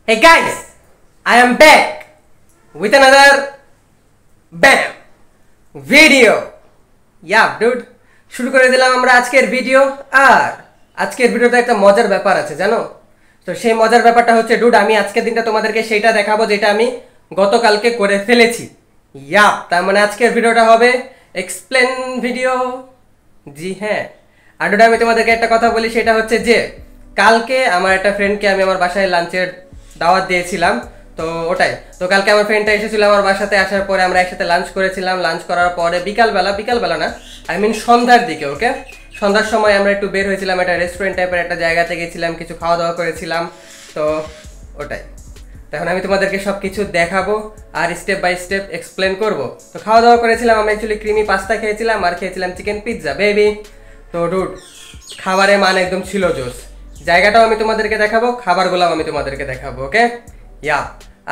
Hey guys, I am back with another bam video. Yeah, dude. শুরু করে দিলাম আমরা আজকের ভিডিও। আর আজকের ভিডিওতে একটা মজার ব্যাপার আছে জানো। তো সেই মজার ব্যাপারটা হচ্ছে ডুড, আমি আজকের দিনটা তোমাদেরকে সেইটা দেখাবো যেটা আমি গতকালকে করে ফেলেছি। ইয়াপ, তার মানে আজকের ভিডিওটা হবে এক্সপ্লেন ভিডিও। জি হ্যাঁ। আর ডুড, আমি তোমাদেরকে একটা কথা বলি, সেটা হচ্ছে যে কালকে আমার একটা ফ্রেন্ডকে আমি আমার বাসায় লাঞ্চের দাওয়াত দিয়েছিলাম। তো ওটাই, তো কালকে আমার ফ্রেন্ডটা এসেছিল আমার বাসাতে। আসার পরে আমরা একসাথে লাঞ্চ করেছিলাম। লাঞ্চ করার পরে বিকালবেলা না, আই মিন সন্ধ্যার দিকে, ওকে, সন্ধ্যার সময় আমরা একটু বের হয়েছিলাম, একটা রেস্টুরেন্ট টাইপের একটা জায়গাতে গেছিলাম, কিছু খাওয়া দাওয়া করেছিলাম। তো ওটাই, তখন আমি তোমাদেরকে সব কিছু দেখাবো আর স্টেপ বাই স্টেপ এক্সপ্লেন করব। তো খাওয়া দাওয়া করেছিলাম আমরা, অ্যাকচুয়ালি ক্রিমি পাস্তা খেয়েছিলাম আর খেয়েছিলাম চিকেন পিৎজা বেবি। তো ডুড, খাবারের মান একদম ছিল জোস। জায়গাটাও আমি তোমাদেরকে দেখাবো, খাবারগুলোও আমি তোমাদেরকে দেখাবো, ওকে। ইয়া,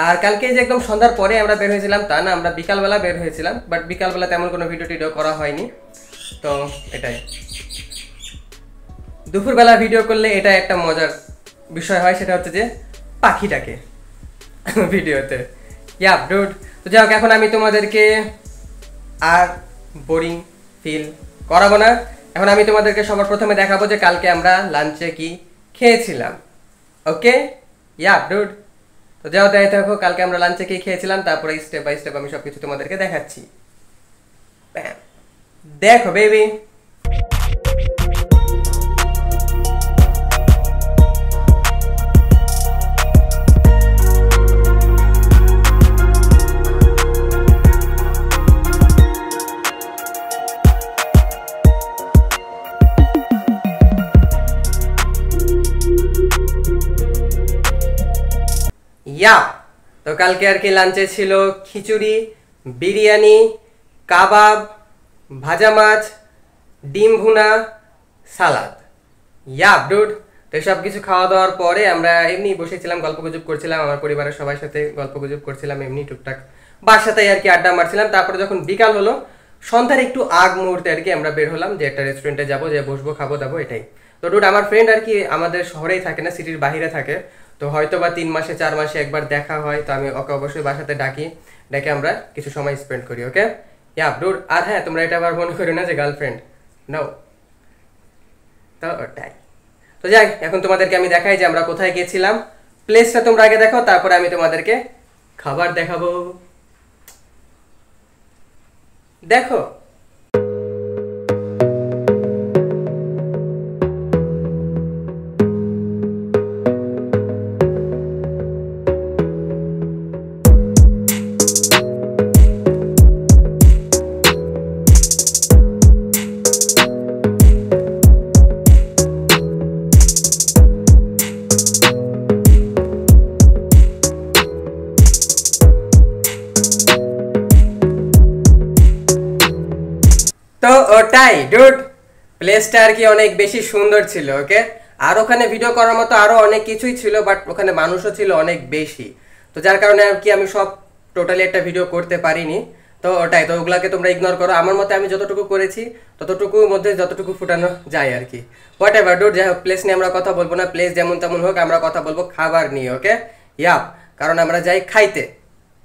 আর কালকে যে একদম সন্ধ্যার পরে আমরা বের হয়েছিলাম তা না, আমরা বিকালবেলা বের হয়েছিলাম, বাট বিকালবেলা তেমন কোনো ভিডিও টিডিও করা হয়নি। তো এটাই, দুপুরবেলা ভিডিও করলে এটা একটা মজার বিষয় হয়, সেটা হচ্ছে যে পাখিটাকে ভিডিওতে। ইয়া ডুড, তো যাই হোক, এখন আমি তোমাদেরকে আর বোরিং ফিল করাবো না। এখন আমি তোমাদেরকে সবার প্রথমে দেখাবো যে কালকে আমরা লাঞ্চে কি খেয়েছিলাম, ওকে। ইয়া ডুড, তো যাও তাই দেখো কালকে আমরা লাঞ্চে কি খেয়েছিলাম, তারপরে স্টেপ বাই স্টেপ আমি সবকিছু তোমাদেরকে দেখাচ্ছি। দেখো বেবি। ইয়া, তো কালকে আর কি লাঞ্চে ছিল খিচুড়ি, বিরিয়ানি, কাবাব, ভাজা মাছ, ডিম ভুনা, সালাদ। ইয়া ডুড, তো সব কিছু খাওয়া দাওয়ার পরে আমরা এমনি বসেছিলাম, গল্পগুজব করছিলাম, আমার পরিবারের সবার সাথে গল্পগুজব করছিলাম, এমনি টুকটাক বাসাতে আর কি আড্ডা মারছিলাম। তারপরে যখন বিকাল হলো, সন্ধ্যার একটু আগ মুহূর্তে আর কি আমরা বের হলাম যে একটা রেস্টুরেন্টে যাবো, যে বসবো, খাবো দাবো, এটাই। তো ডুড, আমার ফ্রেন্ড আর কি আমাদের শহরেই থাকে না, সিটির বাইরে থাকে। তো হয়তো বা 3 মাসে 4 মাসে একবার দেখা হয়। তো আমি ওকে অবশ্যই বাসাতে ডেকে আমরা কিছু সময় স্পেন্ড করি, ওকে। ইয়া ডুড, আর হ্যাঁ, তোমরা এটা আবার মনে করো না যে গার্লফ্রেন্ড, নো। তো ওটাই, তো যাই, এখন তোমাদেরকে আমি দেখাই যে আমরা কোথায় গেছিলাম। প্লেসটা তোমরা আগে দেখো, তারপরে আমি তোমাদেরকে খাবার দেখাবো। দেখো, তো ওটাই ডুড, প্লেসটা আর কি অনেক বেশি সুন্দর ছিল, ওকে। আর ওখানে ভিডিও করার মতো আরো অনেক কিছুই ছিল, বাট ওখানে মানুষও ছিল অনেক বেশি। তো যার কারণে আর কি আমি সব টোটালি একটা ভিডিও করতে পারিনি। তো ওটাই, তো ওগুলাকে তোমরা ইগনোর করো। আমার মতে আমি যতটুকু করেছি ততটুকুর মধ্যে যতটুকু ফুটানো যায় আর কি। হোয়াট এভার ডুড, যাই হোক, প্লেস নিয়ে আমরা কথা বলবো না। প্লেস যেমন তেমন হোক, আমরা কথা বলবো খাবার নিয়ে, ওকে। ইয়াপ, কারণ আমরা যাই খাইতে।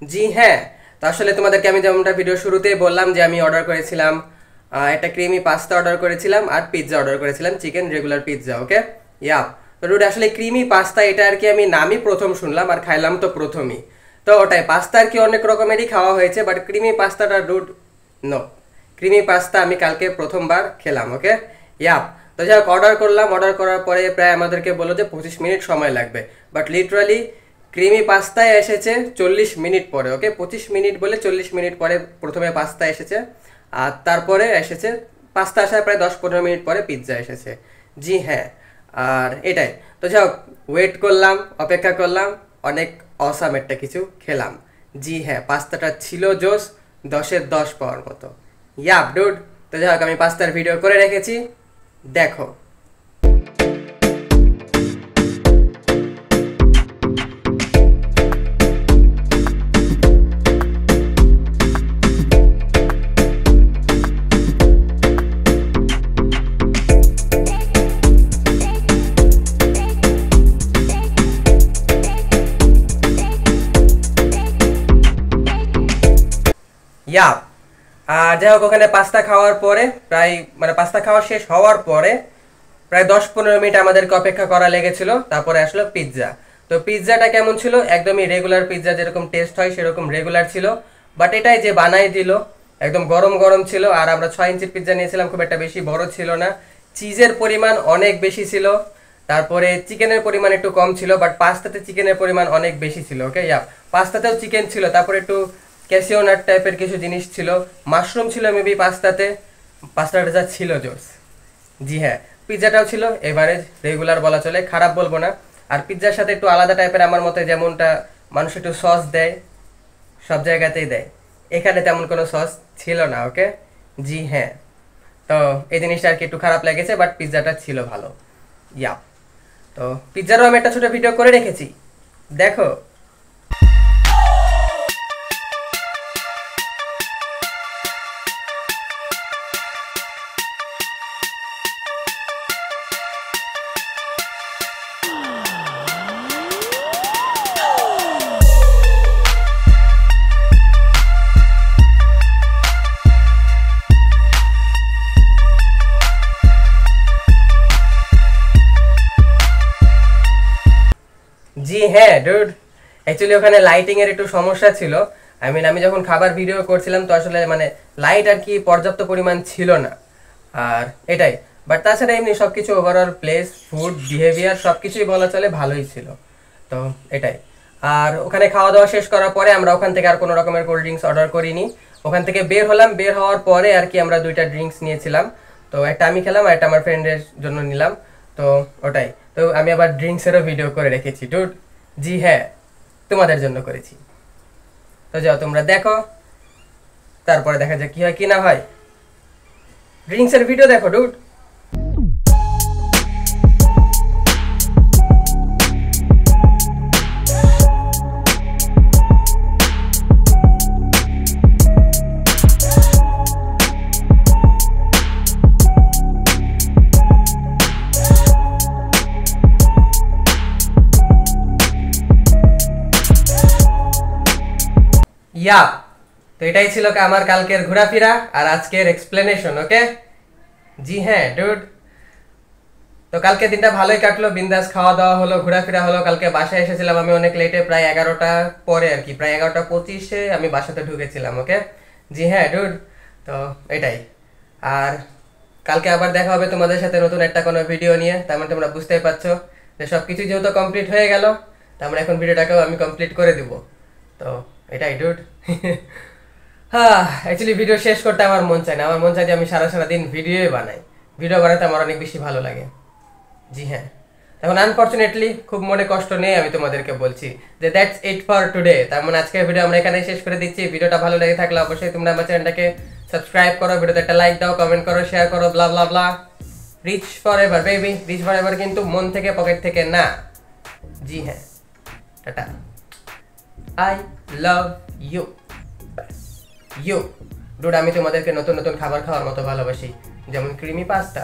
জি হ্যাঁ, তো আসলে তোমাদেরকে আমি যেমনটা ভিডিও শুরুতেই বললাম যে আমি অর্ডার করেছিলাম একটা ক্রিমি পাস্তা অর্ডার করেছিলাম আর পিৎজা অর্ডার করেছিলাম, চিকেন রেগুলার পিৎজা, ওকে। ইয়াপ, তো ডুড, আসলে ক্রিমি পাস্তা এটা আর কি আমি নামই প্রথম শুনলাম আর খাইলাম তো প্রথমই। তো ওটাই, পাস্তা আর কি অনেক রকমেরই খাওয়া হয়েছে, বাট ক্রিমি পাস্তাটা ডুড নো। ক্রিমি পাস্তা আমি কালকে প্রথমবার খেলাম, ওকে। ইয়াপ, তো যাই হোক, অর্ডার করলাম। অর্ডার করার পরে প্রায় আমাদেরকে বললো যে 25 মিনিট সময় লাগবে, বাট লিটারালি ক্রিমি পাস্তায় এসেছে 40 মিনিট পরে, ওকে। 25 মিনিট বলে 40 মিনিট পরে প্রথমে পাস্তা এসেছে, আর তারপরে এসেছে পাস্তা আসার প্রায় 10-15 মিনিট পরে পিৎজা এসেছে। জি হ্যাঁ, আর এটাই। তো যাই হোক, ওয়েট করলাম, অপেক্ষা করলাম, অনেক অসাম একটা কিছু খেলাম। জি হ্যাঁ, পাস্তাটা ছিল জোস, 10-এর 10 পাওয়ার মতো। ইয়াপ ডুড, তো যাই হোক, আমি পাস্তার ভিডিও করে রেখেছি, দেখো। ইয়া আর যাই হোক ওখানে পাস্তা খাওয়ার পরে প্রায় মানে পাস্তা খাওয়া শেষ হওয়ার পরে প্রায় 10-15 মিনিট আমাদেরকে অপেক্ষা করা লেগেছিল, তারপরে আসলো পিৎজা। তো পিৎজাটা কেমন ছিল, একদমই রেগুলার পিৎজা যেরকম টেস্ট হয় সেরকম রেগুলার ছিল, বাট এটাই যে বানাই দিল একদম গরম গরম ছিল। আর আমরা 6 ইঞ্চির পিৎজা নিয়েছিলাম, খুব একটা বেশি বড় ছিল না, চিজের পরিমাণ অনেক বেশি ছিল, তারপরে চিকেনের পরিমাণ একটু কম ছিল, বাট পাস্তাতে চিকেনের পরিমাণ অনেক বেশি ছিল। ওকে ইয়া পাস্তাতেও চিকেন ছিল, তারপরে একটু ক্যাসিও নাট টাইপের কিছু জিনিস ছিল, মাশরুম ছিল মেবি পাস্তাতে, পাস্তাটা যা ছিল জোস। জি হ্যাঁ, পিৎজাটাও ছিল এভারেজ, রেগুলার বলা চলে, খারাপ বলবো না। আর পিৎজার সাথে একটু আলাদা টাইপের আমার মতে, যেমনটা মানুষ একটু সস দেয়, সব জায়গাতেই দেয়, এখানে তেমন কোনো সস ছিল না। ওকে জি হ্যাঁ, তো এই জিনিসটা আর কি একটু খারাপ লেগেছে, বাট পিৎজাটা ছিল ভালো। ইয়া তো পিৎজারও আমি একটা ছোট ভিডিও করে রেখেছি, দেখো। জি হ্যাঁ ডুড, অ্যাকচুয়ালি ওখানে লাইটিং এর একটু সমস্যা ছিল। আমি যখন খাবার ভিডিও করছিলাম তো আসলে মানে লাইট আর কি পর্যাপ্ত পরিমাণ ছিল না, আর এটাই। বাট তাছাড়া এমনি সবকিছু ওভারঅল প্লেস, ফুড, বিহেভিয়ার সবকিছুই বলা চলে ভালোই ছিল। তো এটাই। আর ওখানে খাওয়া দাওয়া শেষ করার পরে আমরা ওখান থেকে আর কোনো রকমের কোল্ড ড্রিঙ্কস অর্ডার করিনি। ওখান থেকে বের হলাম, বের হওয়ার পরে আর কি আমরা 2টা ড্রিঙ্কস নিয়েছিলাম। তো একটা আমি খেলাম আর একটা আমার ফ্রেন্ডের জন্য নিলাম। তো ওটাই। তো আমি আবার ড্রিঙ্কসেরও ভিডিও করে রেখেছি ডুড। জি হ্যাঁ, তোমাদের জন্য করেছি। তো যাও তোমরা দেখো, তারপরে দেখা যাক কি হয় কি না হয়। ড্রিঙ্কসের ভিডিও দেখো ডুড। ইয়া তো এটাই ছিল আমার কালকের ঘোরাফেরা আর আজকের এক্সপ্লেনেশন। ওকে জি হ্যাঁ ডুড, তো কালকে দিনটা ভালোই কাটলো, বিন্দাস খাওয়া দাওয়া হলো, ঘোরাফেরা হলো। কালকে বাসায় এসেছিলাম আমি অনেক লেটে, প্রায় 11টা পরে আর কি, প্রায় 11টা 25-এ আমি বাসাতে ঢুকেছিলাম। ওকে জি হ্যাঁ ডুড, তো এটাই। আর কালকে আবার দেখা হবে তোমাদের সাথে নতুন একটা কোনো ভিডিও নিয়ে। তার মানে তোমরা বুঝতেই পারছো যে সব কিছু যেহেতু কমপ্লিট হয়ে গেল, তার মানে এখন ভিডিওটাকেও আমি কমপ্লিট করে দিব। তো এটাই ডুড। হ্যাঁ, অ্যাকচুয়ালি ভিডিও শেষ করতে আমার মন চায় না, আমার মন চায় যে আমি সারা দিন ভিডিওই বানাই। ভিডিও বানাতে আমার অনেক বেশি ভালো লাগে। জি হ্যাঁ, এখন আনফরচুনেটলি খুব মনে কষ্ট নেই, আমি তোমাদেরকে বলছি যে দ্যাটস ইট ফর টুডে। তার মানে আজকের ভিডিও আমরা এখানেই শেষ করে দিচ্ছি। ভিডিওটা ভালো লেগে থাকলে অবশ্যই তোমরা আমার চ্যানেলটাকে সাবস্ক্রাইব করো, ভিডিওতে একটা লাইক দাও, কমেন্ট করো, শেয়ার করো, blah blah blah. Rich forever baby, rich forever কিন্তু মন থেকে পকেট থেকে না। জি হ্যাঁ, tata, I love you you dude. আমি তোমাদেরকে নতুন নতুন খাবার খাওয়ার মতো ভালোবাসি, যেমন ক্রিমি পাস্তা।